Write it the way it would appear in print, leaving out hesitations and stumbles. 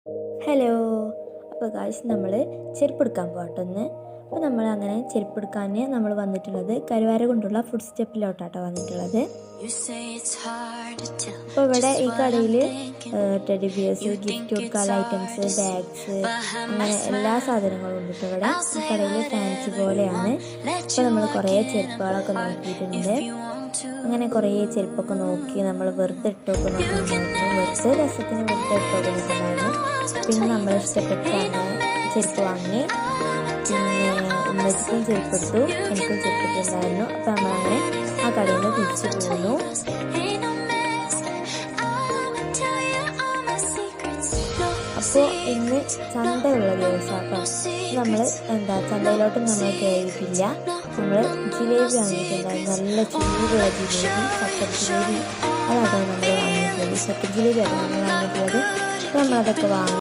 Hello, അപ്പോൾ guys നമ്മൾ ചെരുപ്പെടുക്കാൻ പോകട്ടെ. അപ്പോൾ നമ്മൾ അങ്ങനെ ചെരുപ്പെടുക്കാൻ നമ്മൾ വന്നിട്ടുള്ളത് കരുവാര കൊണ്ടുള്ള ഫുഡ് സ്റ്റെപ്പിലോട്ടാട്ടോ വന്നിട്ടുള്ളത്. അപ്പോൾ ഇവിടെ ഈ കടയിൽ ടെഡി ബിയേഴ്സ്, ഗിഫ്റ്റ് കൊടുക്കാനുള്ള ഐറ്റംസ്, ബാഗ്സ്, അങ്ങനെ എല്ലാ സാധനങ്ങളും ഉണ്ട്. ഇപ്പോൾ ഇവിടെ ഈ കടയിൽ ഫാൻസി പോലെയാണ്. ഇപ്പോൾ നമ്മൾ കുറേ ചെരുപ്പുകളൊക്കെ നോക്കിയിട്ടുണ്ട്. അങ്ങനെ കുറേ ചെരുപ്പൊക്കെ നോക്കി നമ്മൾ വെറുതെ ഇട്ടൊക്കെ നോക്കിയിട്ടുണ്ടായിരുന്നു. വെറുതെ രസത്തിന് വെറുതെ ഇട്ടൊക്കെ നോക്കിയിട്ടുണ്ടായിരുന്നു. പിന്നെ നമ്മൾ ഇഷ്ടപ്പെട്ടാണ് ചെരുപ്പ് വാങ്ങി. പിന്നെ ഉമ്മയ്ക്കും ചെരുപ്പെടുത്തു, എനിക്കും ചെരുപ്പെട്ടുണ്ടായിരുന്നു. അപ്പോൾ നമ്മളങ്ങനെ ആ കടയിൽ നിന്ന് തിരിച്ചു പോന്നു. അപ്പോൾ ഇന്ന് ചന്തയുള്ള ദിവസമാട്ടോ. നമ്മൾ ചന്തയിലോട്ടും നമ്മൾ കയറിയിട്ടില്ല. നമ്മൾ ജിലേബി വാങ്ങിയിട്ടുണ്ടായിരുന്നു. നല്ല ചൂടുള്ള ജിലേബി, ചക്കര ജിലേബി, അതാണ് നമ്മൾ വാങ്ങിയിട്ടുള്ളത്. ചക്കര ജിലേബി ആണ് നമ്മൾ വാങ്ങിയിട്ടുള്ളത്. അപ്പോൾ നമ്മളതൊക്കെ വാങ്ങി.